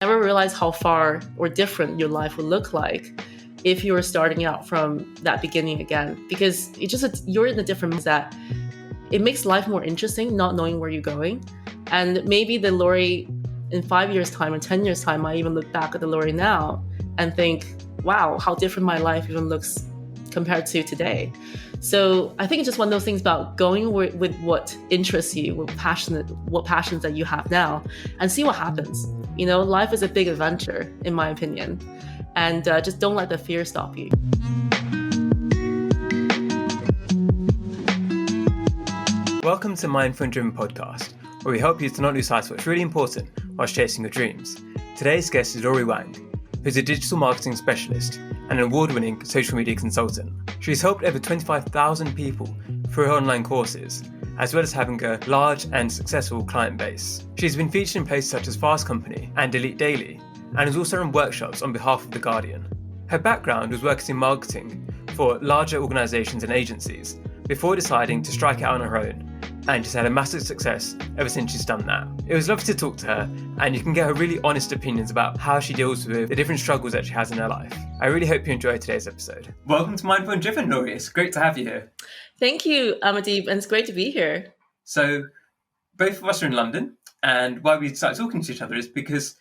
Never realize how far or different your life would look like if you were starting out from that beginning again, because you're in a different that it makes life more interesting not knowing where you're going. And maybe the Laurie in 5 years time or 10 years time might even look back at the Laurie now and think, wow, how different my life even looks compared to today. So I think it's just one of those things about going with what interests you, what passions that you have now, and see what happens. Life is a big adventure, in my opinion, and just don't let the fear stop you. Welcome to Mindful and Driven podcast, where we help you to not lose sight of what's really important whilst chasing your dreams. Today's guest is Laurie Wang, who's a digital marketing specialist and an award-winning social media consultant. She's helped over 25,000 people through her online courses, as well as having a large and successful client base. She's been featured in places such as Fast Company and Elite Daily, and has also run workshops on behalf of The Guardian. Her background was working in marketing for larger organisations and agencies before deciding to strike out on her own, and she's had a massive success ever since she's done that. It was lovely to talk to her, and you can get her really honest opinions about how she deals with the different struggles that she has in her life. I really hope you enjoy today's episode. Welcome to Mindful and Driven, Laurie. It's great to have you here. Thank you, Amadib, and it's great to be here. So, both of us are in London, and why we started talking to each other is because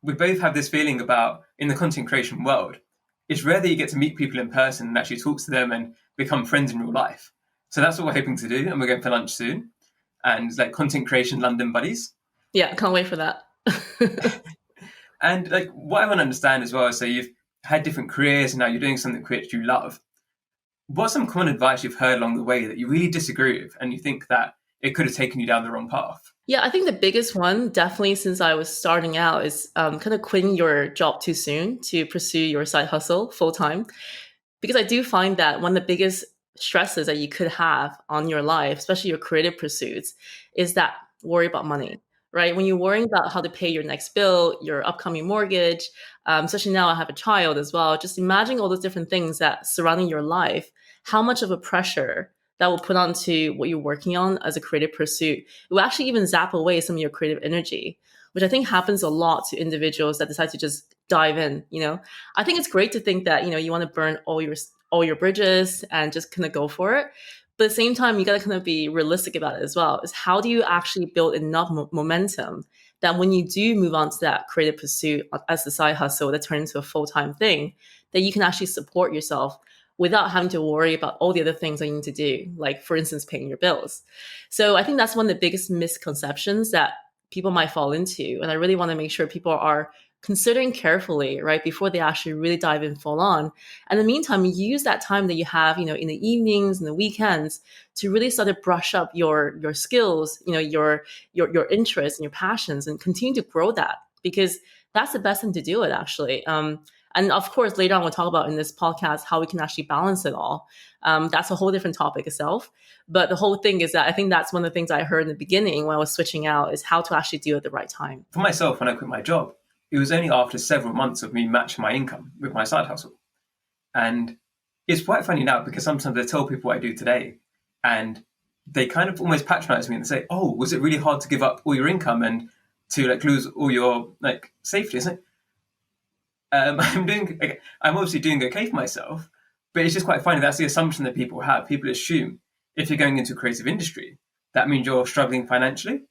we both have this feeling about, in the content creation world, it's rare that you get to meet people in person and actually talk to them and become friends in real life. So that's what we're hoping to do, and we're going for lunch soon. And it's like content creation London buddies. Yeah, can't wait for that. And like what I want to understand as well is, so you've had different careers and now you're doing something which you love. What's some common advice you've heard along the way that you really disagree with and you think that it could have taken you down the wrong path? Yeah, I think the biggest one, definitely since I was starting out, is kind of quitting your job too soon to pursue your side hustle full time. Because I do find that one of the biggest stresses that you could have on your life, especially your creative pursuits, is that worry about money, right? When you're worrying about how to pay your next bill, your upcoming mortgage, especially now I have a child as well, just imagine all those different things that surrounding your life, how much of a pressure that will put onto what you're working on as a creative pursuit. It will actually even zap away some of your creative energy, which I think happens a lot to individuals that decide to just dive in. I think it's great to think that, you want to burn all your bridges and just kind of go for it. But at the same time, you got to kind of be realistic about it as well. Is how do you actually build enough momentum that when you do move on to that creative pursuit as the side hustle that turns into a full-time thing, that you can actually support yourself without having to worry about all the other things that you need to do, like, for instance, paying your bills. So I think that's one of the biggest misconceptions that people might fall into. And I really want to make sure people are considering carefully, right, before they actually really dive in full on. And in the meantime, use that time that you have, in the evenings and the weekends to really start to brush up your skills, your interests and your passions, and continue to grow that, because that's the best thing to do it, actually. And of course, later on, we'll talk about in this podcast how we can actually balance it all. That's a whole different topic itself. But the whole thing is that I think that's one of the things I heard in the beginning when I was switching out, is how to actually do it at the right time. For myself, when I quit my job, it was only after several months of me matching my income with my side hustle. And it's quite funny now, because sometimes I tell people what I do today, and they kind of almost patronize me and say, oh, was it really hard to give up all your income and to lose all your safety? It's like, I'm obviously doing okay for myself, but it's just quite funny. That's the assumption that people have. People assume if you're going into a creative industry, that means you're struggling financially.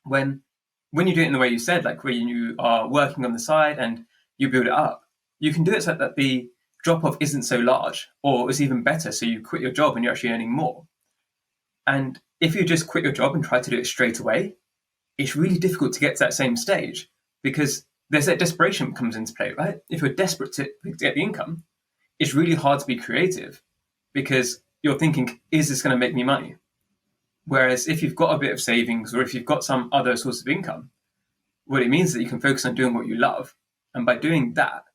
When you do it in the way you said, like where you are working on the side and you build it up, you can do it so that the drop-off isn't so large, or it's even better, so you quit your job and you're actually earning more. And if you just quit your job and try to do it straight away, it's really difficult to get to that same stage, because there's that desperation comes into play, right? If you're desperate to get the income, it's really hard to be creative, because you're thinking, is this going to make me money? Whereas if you've got a bit of savings, or if you've got some other source of income, what it means is that you can focus on doing what you love. And by doing that,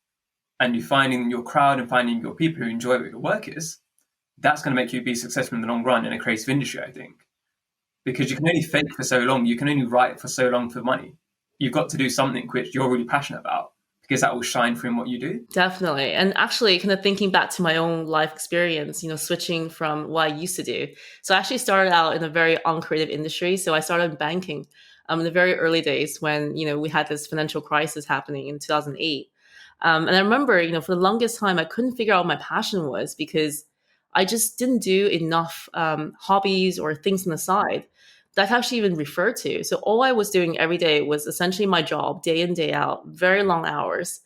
and you finding your crowd and finding your people who enjoy what your work is, that's going to make you be successful in the long run in a creative industry, I think. Because you can only fake for so long, you can only write for so long for money. You've got to do something which you're really passionate about, because that will shine through in what you do. Definitely. And actually kind of thinking back to my own life experience, switching from what I used to do. So I actually started out in a very uncreative industry. So I started in banking. in the very early days when, we had this financial crisis happening in 2008. And I remember, for the longest time, I couldn't figure out what my passion was because I just didn't do enough hobbies or things on the side that I could actually even refer to. So all I was doing every day was essentially my job, day in, day out, very long hours,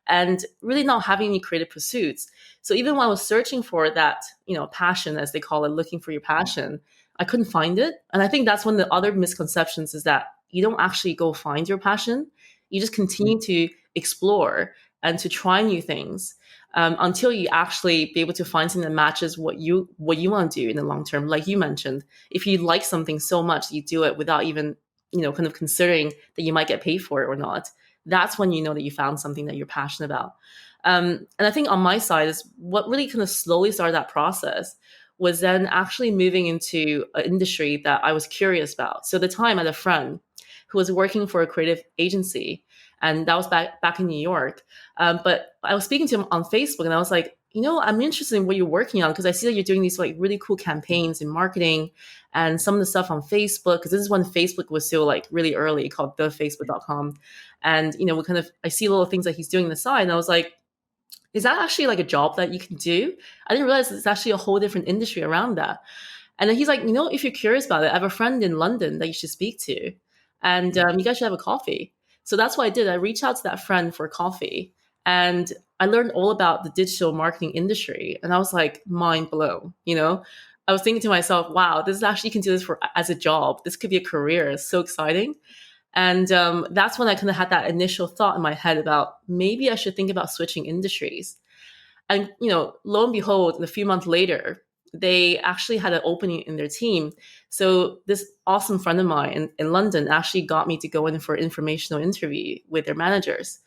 and really not having any creative pursuits. So even when I was searching for that, passion, as they call it, looking for your passion, I couldn't find it. And I think that's one of the other misconceptions is that you don't actually go find your passion. You just continue to explore and to try new things until you actually be able to find something that matches what you want to do in the long term. Like you mentioned, if you like something so much, you do it without even kind of considering that you might get paid for it or not. That's when you know that you found something that you're passionate about. And I think on my side is what really kind of slowly started that process was then actually moving into an industry that I was curious about. So at the time, I had a friend who was working for a creative agency, and that was back in New York. But I was speaking to him on Facebook, and I was like, I'm interested in what you're working on because I see that you're doing these like really cool campaigns in marketing and some of the stuff on Facebook. Because this is when Facebook was still like really early, called thefacebook.com. And I see little things that he's doing on the side, and I was like, is that actually like a job that you can do? I didn't realize it's actually a whole different industry around that. And then he's like, if you're curious about it, I have a friend in London that you should speak to, and you guys should have a coffee. So that's what I did. I reached out to that friend for coffee, and I learned all about the digital marketing industry, and I was like mind blown. I was thinking to myself, wow, this is actually, you can do this as a job. This could be a career. It's so exciting. And that's when I kind of had that initial thought in my head about maybe I should think about switching industries. And, lo and behold, a few months later, they actually had an opening in their team. So this awesome friend of mine in London actually got me to go in for an informational interview with their managers.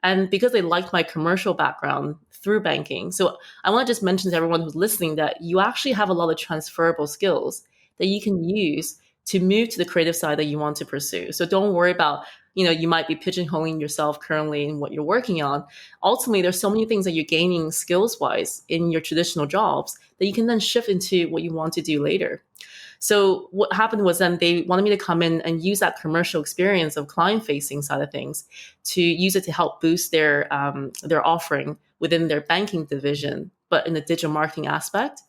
And because they liked my commercial background through banking. So I want to just mention to everyone who's listening that you actually have a lot of transferable skills that you can use to move to the creative side that you want to pursue. So don't worry about, you might be pigeonholing yourself currently in what you're working on. Ultimately, there's so many things that you're gaining skills wise in your traditional jobs that you can then shift into what you want to do later. So what happened was then they wanted me to come in and use that commercial experience of client facing side of things to use it to help boost their offering within their banking division, but in the digital marketing aspect.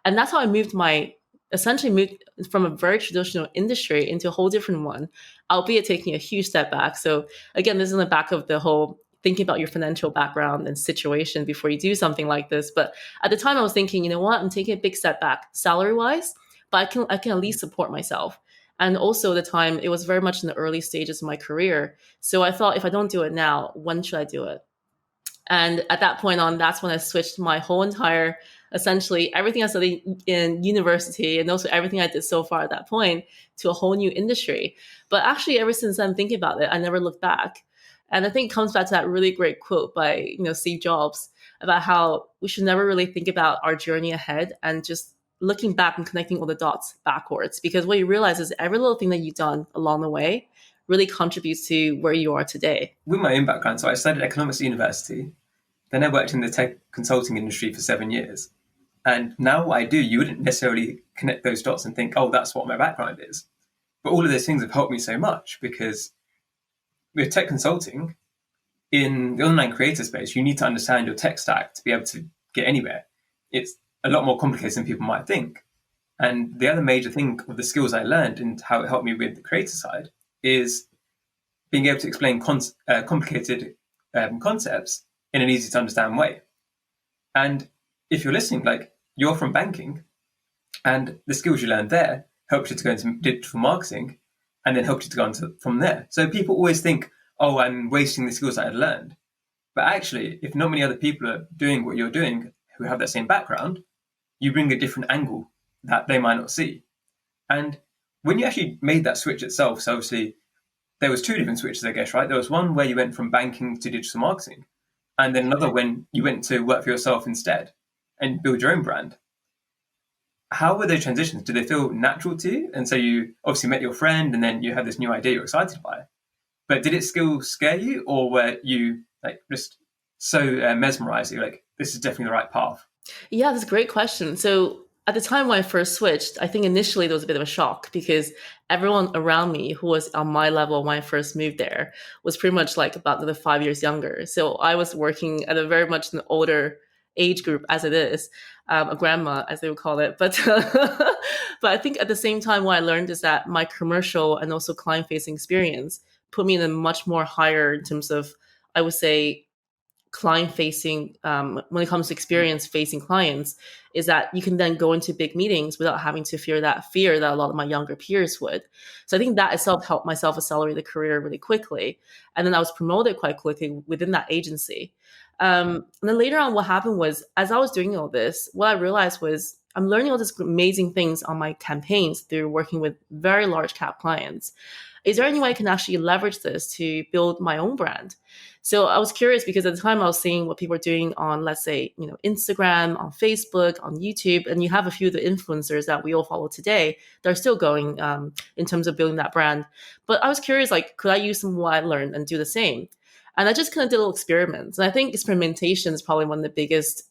And that's how I essentially moved from a very traditional industry into a whole different one, albeit taking a huge step back. So again, this is in the back of the whole thinking about your financial background and situation before you do something like this. But at the time I was thinking, you know what, I'm taking a big step back salary wise, but I can at least support myself. And also at the time it was very much in the early stages of my career. So I thought if I don't do it now, when should I do it? And at that point on, that's when I switched my whole entire, essentially everything I studied in university and also everything I did so far at that point to a whole new industry. But actually, ever since I'm thinking about it, I never looked back. And I think it comes back to that really great quote by, Steve Jobs about how we should never really think about our journey ahead and just looking back and connecting all the dots backwards. Because what you realize is every little thing that you've done along the way really contributes to where you are today. With my own background, so I studied economics at university. Then I worked in the tech consulting industry for 7 years. And now what I do, you wouldn't necessarily connect those dots and think, oh, that's what my background is. But all of those things have helped me so much because with tech consulting, in the online creator space, you need to understand your tech stack to be able to get anywhere. It's a lot more complicated than people might think. And the other major thing of the skills I learned and how it helped me with the creator side is being able to explain complicated concepts in an easy to understand way. And if you're listening, like you're from banking and the skills you learned there helped you to go into digital marketing and then helped you to go on from there. So people always think, oh, I'm wasting the skills I had learned. But actually, if not many other people are doing what you're doing who have that same background, you bring a different angle that they might not see. And when you actually made that switch itself, so obviously there was two different switches, I guess, right? There was one where you went from banking to digital marketing, and then another when you went to work for yourself instead and build your own brand. How were those transitions? Did they feel natural to you? And so you obviously met your friend and then you had this new idea you're excited by. But did it still scare you, or were you like just so mesmerized that you're like, this is definitely the right path? Yeah, that's a great question. So at the time when I first switched, I think initially there was a bit of a shock because everyone around me who was on my level when I first moved there was pretty much like about the 5 years younger. So I was working at a very much an older age group as it is, a grandma as they would call it. But but I think at the same time, what I learned is that my commercial and also client facing experience put me in a much more higher in terms of, I would say, client facing, when it comes to experience facing clients, is that you can then go into big meetings without having to fear that a lot of my younger peers would. So I think that itself helped myself accelerate the career really quickly. And then I was promoted quite quickly within that agency. And then later on, what happened was, as I was doing all this, what I realized was I'm learning all these amazing things on my campaigns through working with very large cap clients. Is there any way I can actually leverage this to build my own brand? So I was curious because at the time I was seeing what people are doing on, let's say, Instagram, on Facebook, on YouTube, and you have a few of the influencers that we all follow today that are still going, in terms of building that brand. But I was curious, like, could I use some of what I learned and do the same? And I just kind of did little experiments. And I think experimentation is probably one of the biggest,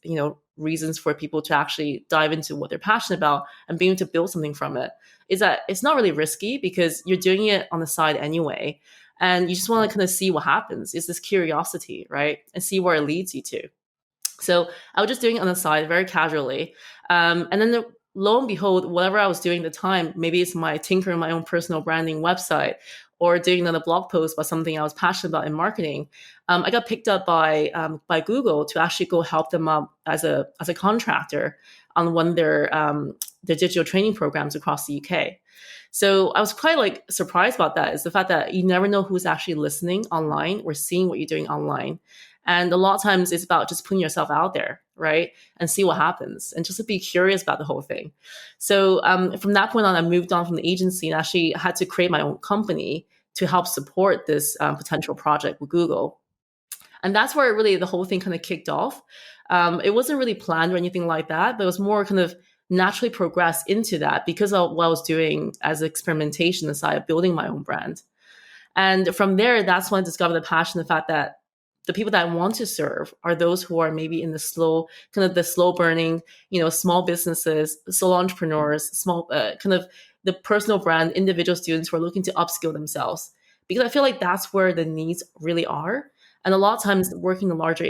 reasons for people to actually dive into what they're passionate about and being able to build something from it. Is that it's not really risky because you're doing it on the side anyway. And you just want to kind of see what happens. It's this curiosity, right? And see where it leads you to. So I was just doing it on the side very casually. And then lo and behold, whatever I was doing at the time, maybe it's my tinkering my own personal branding website or doing another blog post about something I was passionate about in marketing. I got picked up by Google to actually go help them out as a contractor on one of their digital training programs across the UK. So I was quite like surprised about that, is the fact that you never know who's actually listening online or seeing what you're doing online. And a lot of times it's about just putting yourself out there, right? And see what happens and just to be curious about the whole thing. So from that point on, I moved on from the agency and actually had to create my own company to help support this potential project with Google. And that's where really the whole thing kind of kicked off. It wasn't really planned or anything like that, but it was more kind of naturally progressed into that because of what I was doing as experimentation aside of building my own brand. And from there, that's when I discovered the passion, the fact that the people that I want to serve are those who are maybe in the slow burning, small businesses, solo entrepreneurs, small, kind of the personal brand, individual students who are looking to upskill themselves. Because I feel like that's where the needs really are. And a lot of times working in a larger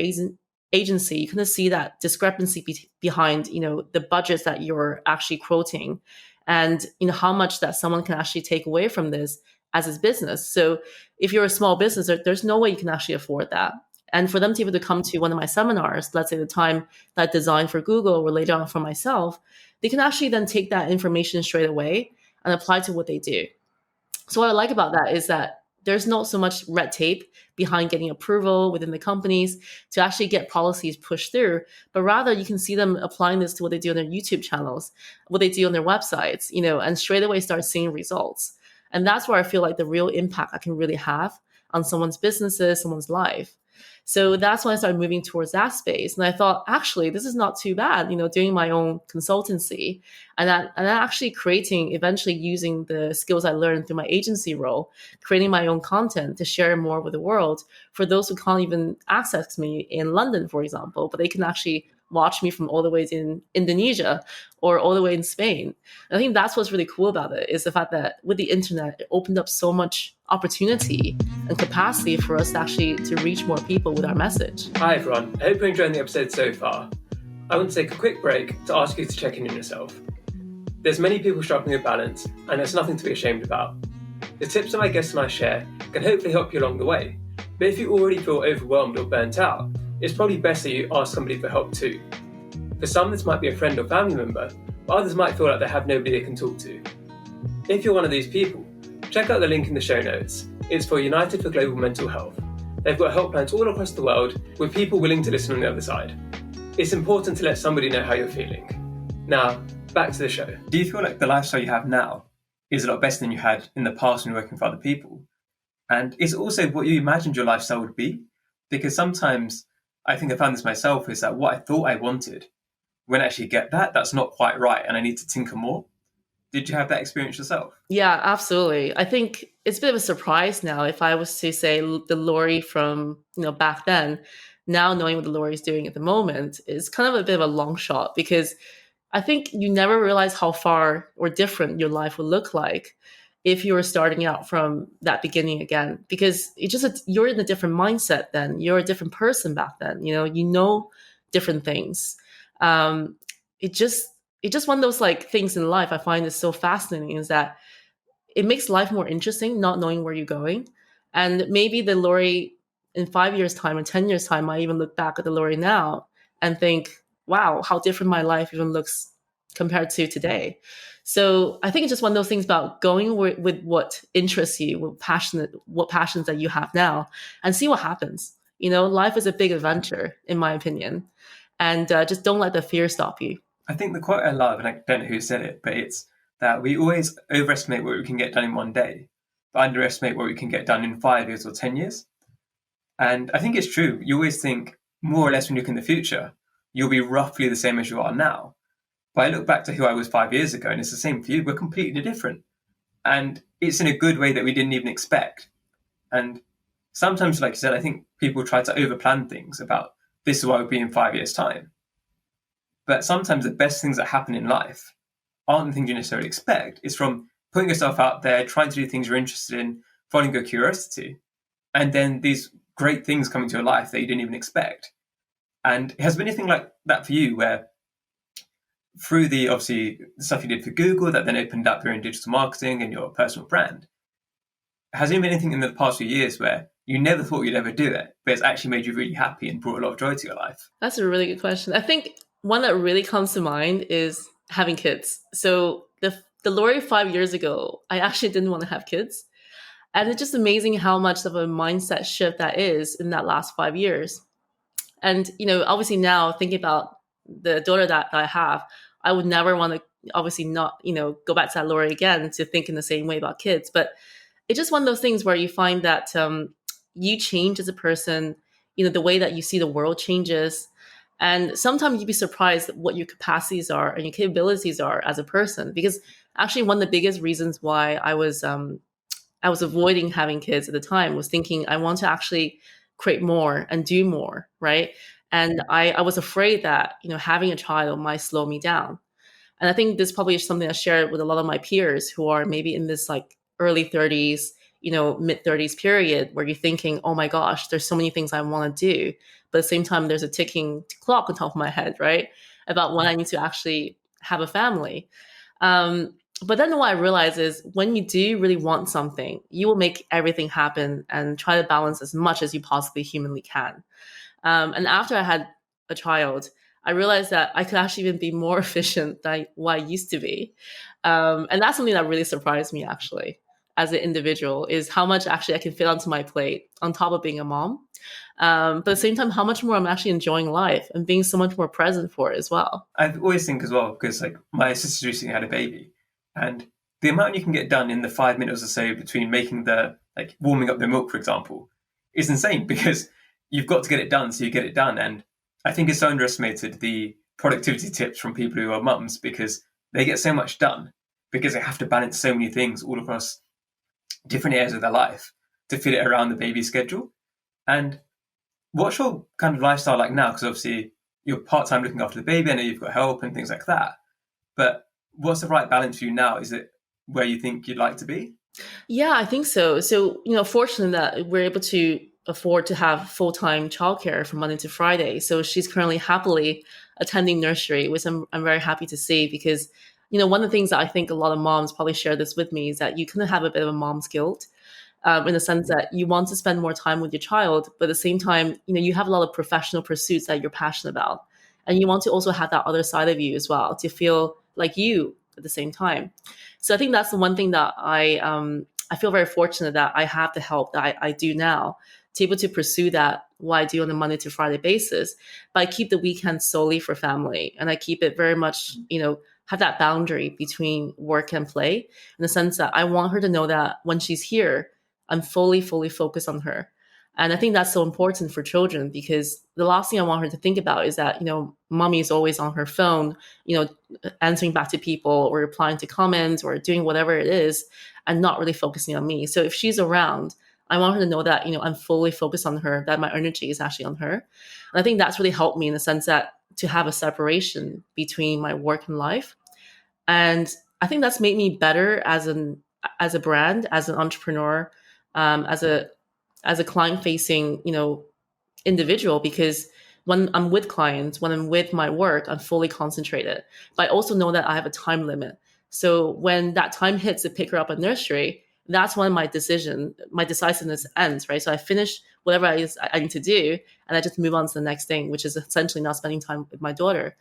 agency, you kind of see that discrepancy behind, the budgets that you're actually quoting and, how much that someone can actually take away from this as his business. So if you're a small business, there's no way you can actually afford that. And for them to be able to come to one of my seminars, let's say the time that I designed for Google or later on for myself, they can actually then take that information straight away and apply to what they do. So what I like about that is that there's not so much red tape behind getting approval within the companies to actually get policies pushed through, but rather you can see them applying this to what they do on their YouTube channels, what they do on their websites, and straight away start seeing results. And that's where I feel like the real impact I can really have on someone's businesses, someone's life. So that's when I started moving towards that space. And I thought, actually, this is not too bad, doing my own consultancy and actually creating, eventually using the skills I learned through my agency role, creating my own content to share more with the world for those who can't even access me in London, for example, but they can actually watch me from all the way in Indonesia or all the way in Spain. And I think that's what's really cool about it, is the fact that with the internet, it opened up so much opportunity and capacity for us actually to reach more people with our message. Hi everyone, I hope you're enjoying the episode so far. I want to take a quick break to ask you to check in on yourself. There's many people struggling with balance, and there's nothing to be ashamed about. The tips that my guests and I share can hopefully help you along the way. But if you already feel overwhelmed or burnt out, it's probably best that you ask somebody for help too. For some, this might be a friend or family member, but others might feel like they have nobody they can talk to. If you're one of these people, check out the link in the show notes. It's for United for Global Mental Health. They've got helplines all across the world with people willing to listen on the other side. It's important to let somebody know how you're feeling. Now, back to the show. Do you feel like the lifestyle you have now is a lot better than you had in the past when working for other people? And is it also what you imagined your lifestyle would be? Because sometimes I think I found this myself, is that what I thought I wanted, when I actually get that, that's not quite right and I need to tinker more. Did you have that experience yourself? Yeah, absolutely. I think it's a bit of a surprise now if I was to say the Laurie from, back then, now knowing what the Laurie is doing at the moment is kind of a bit of a long shot because I think you never realize how far or different your life would look like if you were starting out from that beginning again, because you're in a different mindset then. You're a different person back then. You know different things. Um, it just it's just one of those like things in life I find is so fascinating, is that it makes life more interesting not knowing where you're going. And maybe the Laurie in 5 years time or 10 years time might even look back at the Laurie now and think, wow, how different my life even looks compared to today. So I think it's just one of those things about going with what interests you, what passions that you have now, and see what happens. Life is a big adventure, in my opinion, and just don't let the fear stop you. I think the quote I love, and I don't know who said it, but it's that we always overestimate what we can get done in one day, but underestimate what we can get done in 5 years or 10 years. And I think it's true. You always think more or less when you look in the future, you'll be roughly the same as you are now. But I look back to who I was 5 years ago, and it's the same for you. We're completely different. And it's in a good way that we didn't even expect. And sometimes, like you said, I think people try to overplan things about this is where I'll be in 5 years' time. But sometimes the best things that happen in life aren't the things you necessarily expect. It's from putting yourself out there, trying to do things you're interested in, following your curiosity, and then these great things come into your life that you didn't even expect. And has there been anything like that for you, where through the obviously the stuff you did for Google that then opened up your own digital marketing and your personal brand, has there been anything in the past few years where you never thought you'd ever do it, but it's actually made you really happy and brought a lot of joy to your life? That's a really good question. I think one that really comes to mind is having kids. So the Laurie 5 years ago, I actually didn't want to have kids. And it's just amazing how much of a mindset shift that is in that last 5 years. And, obviously now thinking about the daughter that I have, I would never want to obviously not, go back to that Laurie again to think in the same way about kids. But it's just one of those things where you find that you change as a person, the way that you see the world changes. And sometimes you'd be surprised at what your capacities are and your capabilities are as a person. Because actually one of the biggest reasons why I was avoiding having kids at the time was thinking I want to actually create more and do more, right? And I was afraid that, having a child might slow me down. And I think this probably is something I shared with a lot of my peers who are maybe in this like early 30s, mid 30s period where you're thinking, oh my gosh, there's so many things I want to do. But at the same time, there's a ticking clock on top of my head, right? About when I need to actually have a family. But then what I realize is when you do really want something, you will make everything happen and try to balance as much as you possibly humanly can. And after I had a child, I realized that I could actually even be more efficient than what I used to be. And that's something that really surprised me actually as an individual, is how much actually I can fit onto my plate on top of being a mom. But at the same time, how much more I'm actually enjoying life and being so much more present for it as well. I always think as well, because like my sister recently had a baby, and the amount you can get done in the 5 minutes or so between making the, like warming up the milk, for example, is insane, because you've got to get it done, so you get it done. And I think it's so underestimated, the productivity tips from people who are mums, because they get so much done because they have to balance so many things all across different areas of their life to fit it around the baby schedule. And what's your kind of lifestyle like now? Because obviously you're part-time looking after the baby. I know you've got help and things like that. But what's the right balance for you now? Is it where you think you'd like to be? Yeah, I think so. So, fortunately that we're able to afford to have full-time childcare from Monday to Friday. So she's currently happily attending nursery, which I'm very happy to see, because, one of the things that I think a lot of moms probably share this with me is that you kind of have a bit of a mom's guilt. In the sense that you want to spend more time with your child, but at the same time, you have a lot of professional pursuits that you're passionate about. And you want to also have that other side of you as well, to feel like you at the same time. So I think that's the one thing that I feel very fortunate that I have the help that I do now to be able to pursue that, what I do on a Monday to Friday basis. But I keep the weekend solely for family. And I keep it very much, have that boundary between work and play, in the sense that I want her to know that when she's here, I'm fully focused on her. And I think that's so important for children, because the last thing I want her to think about is that, mommy is always on her phone, answering back to people or replying to comments or doing whatever it is and not really focusing on me. So if she's around, I want her to know that, I'm fully focused on her, that my energy is actually on her. And I think that's really helped me in the sense that to have a separation between my work and life. And I think that's made me better as a brand, as an entrepreneur, as a client facing, individual, because when I'm with clients, when I'm with my work, I'm fully concentrated. But I also know that I have a time limit. So when that time hits to pick her up at nursery, that's when my decisiveness ends, right? So I finish whatever I need to do, and I just move on to the next thing, which is essentially now spending time with my daughter.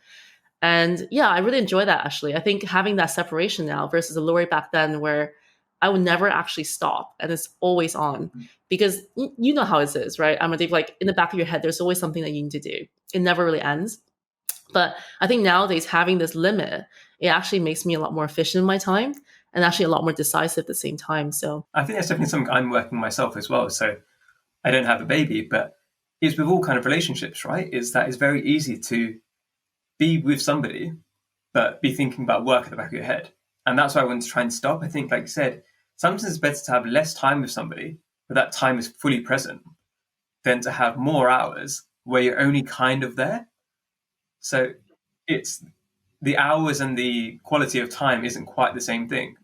And yeah, I really enjoy that actually. I think having that separation now versus the Laurie back then where I would never actually stop and it's always on because you know how it is, right? I'm like in the back of your head, there's always something that you need to do. It never really ends. But I think nowadays having this limit, it actually makes me a lot more efficient in my time and actually a lot more decisive at the same time. So I think that's definitely something I'm working myself as well. So I don't have a baby, but it's with all kind of relationships, right? Is that it's very easy to be with somebody, but be thinking about work at the back of your head. And that's why I want to try and stop. I think, like you said, sometimes it's better to have less time with somebody, but that time is fully present, than to have more hours where you're only kind of there. So it's the hours and the quality of time isn't quite the same thing.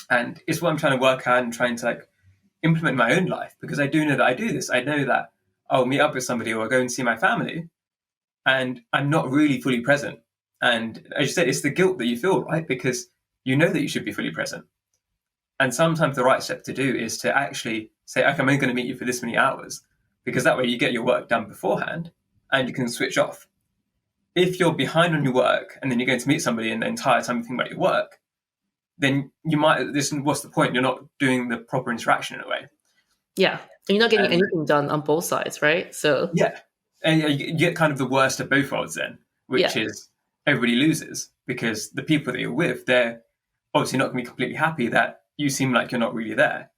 And it's what I'm trying to work on and trying to like implement in my own life, because I do know that I do this. I know that I'll meet up with somebody or I'll go and see my family and I'm not really fully present. And as you said, it's the guilt that you feel, right? Because you know that you should be fully present. And sometimes the right step to do is to actually say, okay, I'm only going to meet you for this many hours, because that way you get your work done beforehand and you can switch off. If you're behind on your work and then you're going to meet somebody and the entire time you think about your work, then you might, what's the point? You're not doing the proper interaction in a way. yeah, and you're not getting anything done on both sides, right? So yeah, and you get kind of the worst of both worlds then, which is everybody loses, because the people that you're with, they're obviously not going to be completely happy that you seem like you're not really there.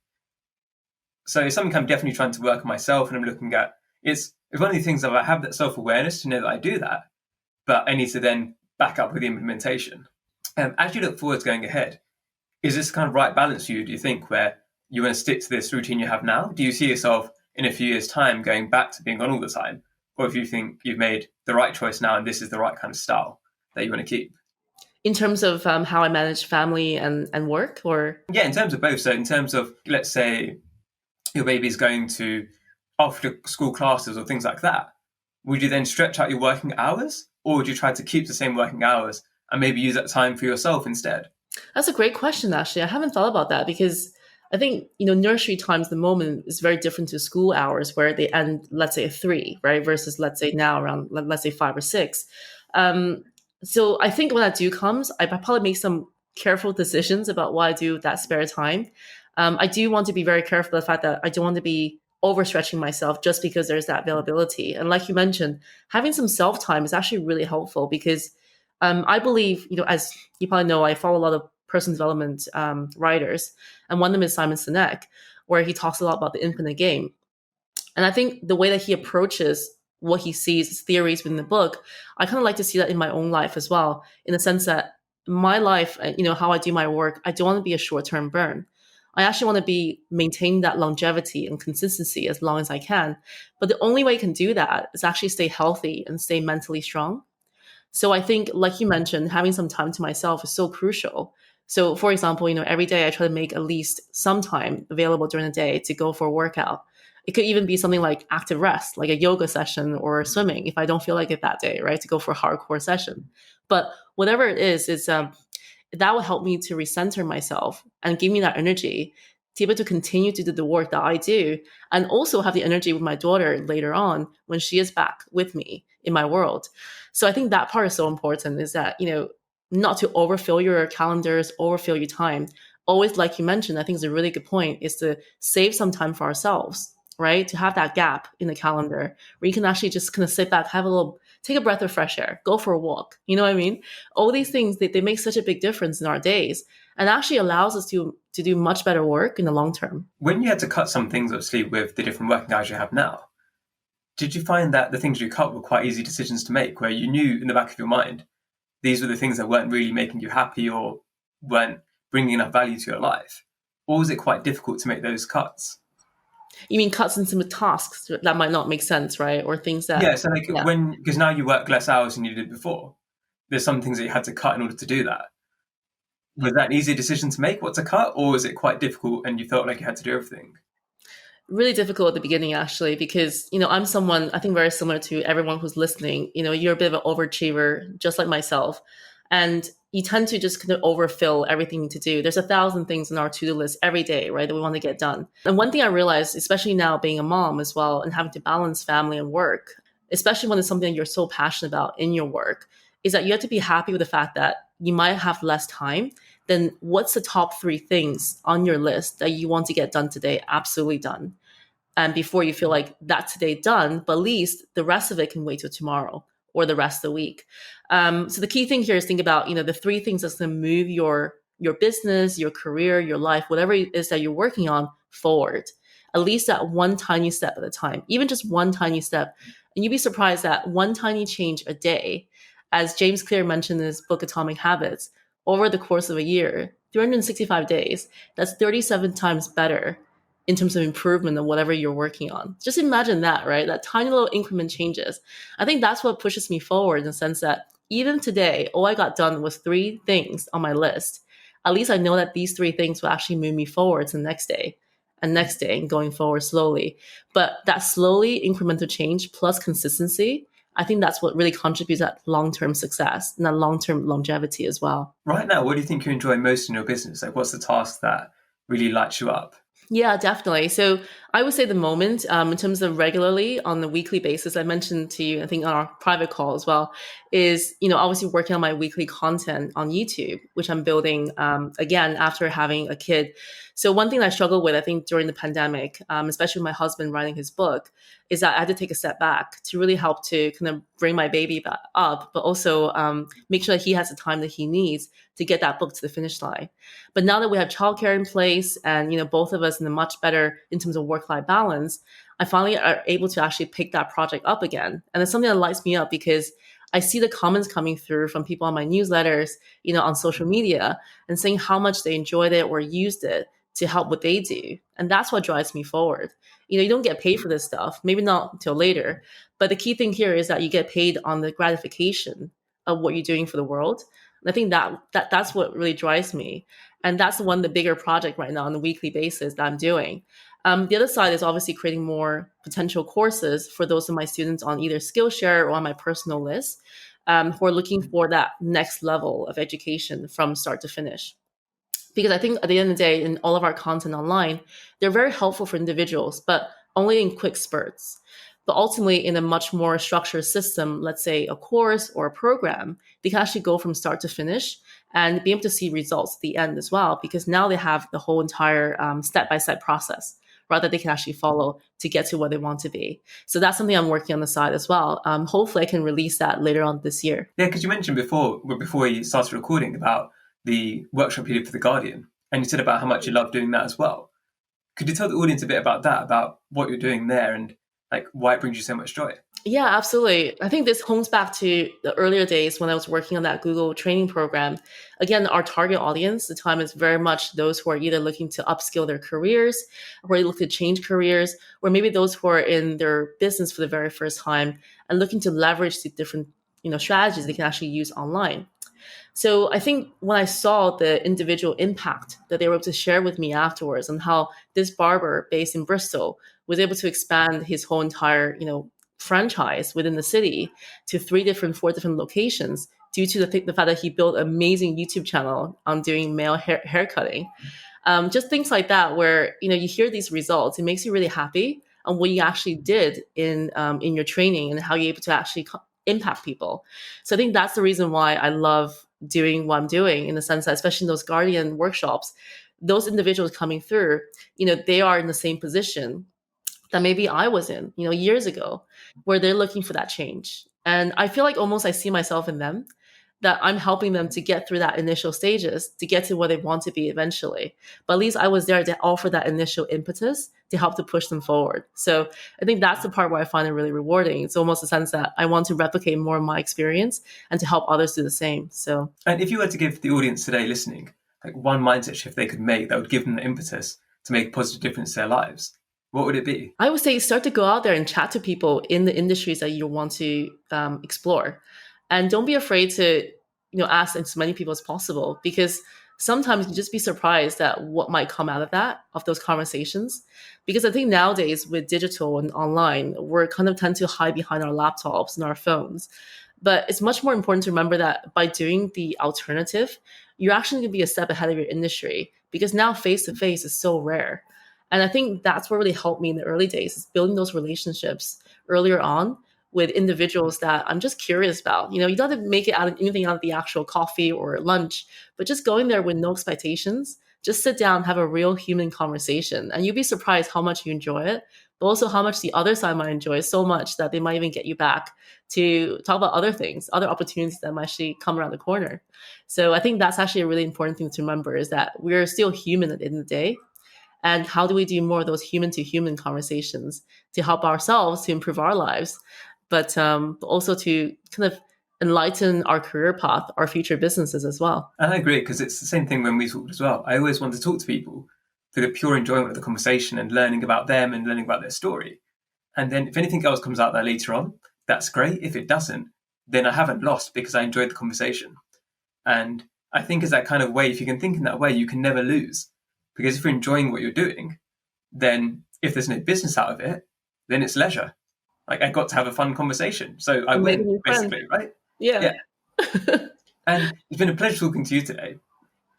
So it's something I'm definitely trying to work on myself, and I'm looking at, it's one of the things that I have that self-awareness to know that I do that, but I need to then back up with the implementation. As you look forward to going ahead, is this kind of right balance for you, do you think, where you want to stick to this routine you have now? Do you see yourself in a few years' time going back to being on all the time? Or if you think you've made the right choice now and this is the right kind of style that you want to keep? in terms of how I manage family and work, or Yeah, in terms of both. So in terms of, let's say, your baby's going to after school classes or things like that, would you then stretch out your working hours, or would you try to keep the same working hours and maybe use that time for yourself instead? that's a great question, actually. I haven't thought about that because I think, nursery times, the moment is very different to school hours where they end, let's say, at 3, right? Versus, let's say, now around, let's say, 5 or 6. So I think when that due comes, I probably make some careful decisions about what I do with that spare time. I do want to be very careful of the fact that I don't want to be overstretching myself just because there's that availability. And like you mentioned, having some self time is actually really helpful because I believe, as you probably know, I follow a lot of personal development writers, and one of them is Simon Sinek, where he talks a lot about the infinite game. And I think the way that he approaches what he sees, his theories within the book, I kind of like to see that in my own life as well, in the sense that my life, how I do my work, I don't want to be a short-term burn. I actually want to be maintain that longevity and consistency as long as I can. But the only way you can do that is actually stay healthy and stay mentally strong. So I think, like you mentioned, having some time to myself is so crucial. So, for example, every day I try to make at least some time available during the day to go for a workout. It could even be something like active rest, like a yoga session or swimming if I don't feel like it that day, right? To go for a hardcore session. But whatever it is that will help me to recenter myself and give me that energy to be able to continue to do the work that I do and also have the energy with my daughter later on when she is back with me in my world. So I think that part is so important, is that, not to overfill your calendars, overfill your time. Always, like you mentioned, I think is a really good point, is to save some time for ourselves, right? To have that gap in the calendar where you can actually just kind of sit back, take a breath of fresh air, go for a walk. You know what I mean? All these things, they make such a big difference in our days and actually allows us to do much better work in the long term. When you had to cut some things, obviously, with the different working hours you have now, did you find that the things you cut were quite easy decisions to make, where you knew in the back of your mind, these were the things that weren't really making you happy or weren't bringing enough value to your life? Or was it quite difficult to make those cuts? You mean cuts into tasks that might not make sense, right? Or things Yeah, that, so like yeah. because now you work less hours than you did before, there's some things that you had to cut in order to do that. Was that an easy decision to make, what to cut, or was it quite difficult and you felt like you had to do everything? Really difficult at the beginning, actually, because, I'm someone, I think very similar to everyone who's listening. You're a bit of an overachiever, just like myself. And you tend to just kind of overfill everything you need to do. There's 1,000 things on our to-do list every day, right, that we want to get done. And one thing I realized, especially now being a mom as well and having to balance family and work, especially when it's something that you're so passionate about in your work, is that you have to be happy with the fact that you might have less time. Then what's the top three things on your list that you want to get done today? Absolutely done. And before you feel like that's today done, but at least the rest of it can wait till tomorrow or the rest of the week. So the key thing here is think about, the three things that's going to move your business, your career, your life, whatever it is that you're working on forward. At least that one tiny step at a time, even just one tiny step. And you'd be surprised that one tiny change a day, as James Clear mentioned in his book Atomic Habits, over the course of a year, 365 days, that's 37 times better in terms of improvement of whatever you're working on. Just imagine that, right? That tiny little increment changes. I think that's what pushes me forward in the sense that even today, all I got done was three things on my list. At least I know that these three things will actually move me forward to the next day and next day and going forward slowly. But that slowly incremental change plus consistency, I think that's what really contributes to that long-term success and that long-term longevity as well. Right now, what do you think you enjoy most in your business? Like, what's the task that really lights you up? Yeah, definitely. So I would say the moment, in terms of regularly on the weekly basis, I mentioned to you, I think on our private call as well, is, obviously working on my weekly content on YouTube, which I'm building, again, after having a kid. So one thing I struggled with, I think, during the pandemic, especially with my husband writing his book, is that I had to take a step back to really help to kind of bring my baby back up, but also make sure that he has the time that he needs to get that book to the finish line. But now that we have childcare in place and, both of us in a much better in terms of work-life balance, I finally are able to actually pick that project up again. And it's something that lights me up because I see the comments coming through from people on my newsletters, on social media and saying how much they enjoyed it or used it to help what they do. And that's what drives me forward. You don't get paid for this stuff, maybe not until later. But the key thing here is that you get paid on the gratification of what you're doing for the world. And I think that's what really drives me. And that's one of the bigger project right now on a weekly basis that I'm doing. The other side is obviously creating more potential courses for those of my students on either Skillshare or on my personal list, who are looking for that next level of education from start to finish. Because I think at the end of the day, in all of our content online, they're very helpful for individuals, but only in quick spurts. But ultimately, in a much more structured system, let's say a course or a program, they can actually go from start to finish and be able to see results at the end as well, because now they have the whole entire step-by-step process rather they can actually follow to get to where they want to be. So that's something I'm working on the side as well. Hopefully I can release that later on this year. Yeah, because you mentioned before we started recording about the workshop you did for The Guardian, and you said about how much you love doing that as well. Could you tell the audience a bit about that, about what you're doing there and like why it brings you so much joy? Yeah, absolutely. I think this homes back to the earlier days when I was working on that Google training program. Again, our target audience, the time is very much those who are either looking to upskill their careers, or look to change careers, or maybe those who are in their business for the very first time and looking to leverage the different, strategies they can actually use online. So I think when I saw the individual impact that they were able to share with me afterwards and how this barber based in Bristol was able to expand his whole entire, franchise within the city to four different locations due to the fact that he built an amazing YouTube channel on doing male hair cutting. Just things like that, where you hear these results, it makes you really happy on what you actually did in your training and how you're able to actually impact people. So I think that's the reason why I love doing what I'm doing, in the sense that, especially in those Guardian workshops, those individuals coming through, they are in the same position that maybe I was in, years ago, where they're looking for that change. And I feel like almost I see myself in them, that I'm helping them to get through that initial stages to get to where they want to be eventually. But at least I was there to offer that initial impetus to help to push them forward. So I think that's the part where I find it really rewarding. It's almost a sense that I want to replicate more of my experience and to help others do the same. So, and if you were to give the audience today listening, like one mindset shift they could make that would give them the impetus to make a positive difference to their lives, what would it be? I would say start to go out there and chat to people in the industries that you want to explore, and don't be afraid to ask as many people as possible, because sometimes you just be surprised at what might come out of those conversations. Because I think nowadays with digital and online, we're kind of tend to hide behind our laptops and our phones. But it's much more important to remember that by doing the alternative, you're actually going to be a step ahead of your industry, because now face to face is so rare. And I think that's what really helped me in the early days, is building those relationships earlier on with individuals that I'm just curious about. You don't have to make it anything out of the actual coffee or lunch, but just going there with no expectations, just sit down, have a real human conversation. And you'll be surprised how much you enjoy it, but also how much the other side might enjoy it so much that they might even get you back to talk about other things, other opportunities that might actually come around the corner. So I think that's actually a really important thing to remember, is that we're still human at the end of the day. And how do we do more of those human to human conversations to help ourselves to improve our lives, but also to kind of enlighten our career path, our future businesses as well. And I agree, because it's the same thing when we talked as well. I always want to talk to people for the pure enjoyment of the conversation and learning about them and learning about their story. And then if anything else comes out there later on, that's great. If it doesn't, then I haven't lost, because I enjoyed the conversation. And I think it's that kind of way, if you can think in that way, you can never lose. Because if you're enjoying what you're doing, then if there's no business out of it, then it's leisure. Like, I got to have a fun conversation. So I win, basically, right? Yeah. And it's been a pleasure talking to you today.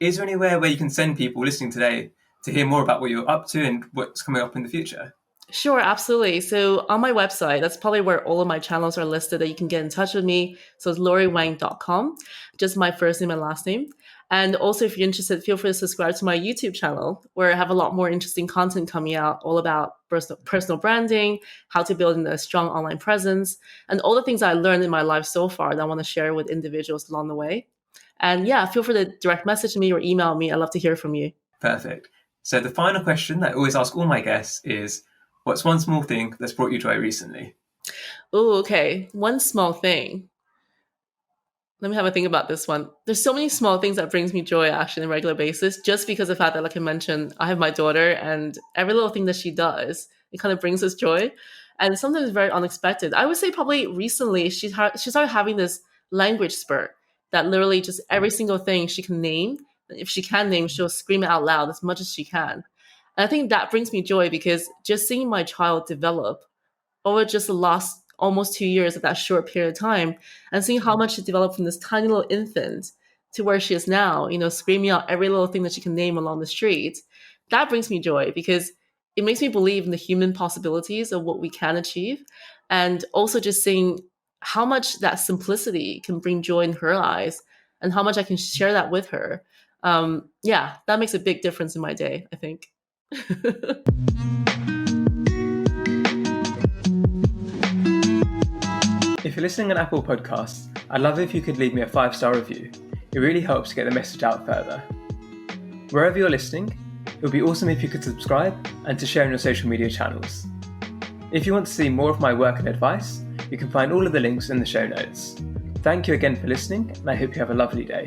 Is there anywhere where you can send people listening today to hear more about what you're up to and what's coming up in the future? Sure, absolutely. So on my website, that's probably where all of my channels are listed that you can get in touch with me. So it's lauriewang.com, just my first name and last name. And also, if you're interested, feel free to subscribe to my YouTube channel, where I have a lot more interesting content coming out, all about personal branding, how to build a strong online presence, and all the things I learned in my life so far that I want to share with individuals along the way. And yeah, feel free to direct message me or email me. I'd love to hear from you. Perfect. So the final question that I always ask all my guests is, what's one small thing that's brought you joy recently? Oh, okay. One small thing. Let me have a think about this one. There's so many small things that brings me joy actually on a regular basis, just because of the fact that, like I mentioned, I have my daughter, and every little thing that she does, it kind of brings us joy. And sometimes very unexpected. I would say probably recently she started having this language spurt that literally just every single thing she can name, if she can name, she'll scream it out loud as much as she can. And I think that brings me joy, because just seeing my child develop over just the last almost 2 years, at that short period of time, and seeing how much she developed from this tiny little infant to where she is now, screaming out every little thing that she can name along the street, that brings me joy, because it makes me believe in the human possibilities of what we can achieve. And also just seeing how much that simplicity can bring joy in her eyes, and how much I can share that with her. That makes a big difference in my day, I think. If you're listening on Apple Podcasts, I'd love it if you could leave me a 5-star review. It really helps to get the message out further. Wherever you're listening, it would be awesome if you could subscribe and to share on your social media channels. If you want to see more of my work and advice, you can find all of the links in the show notes. Thank you again for listening, and I hope you have a lovely day.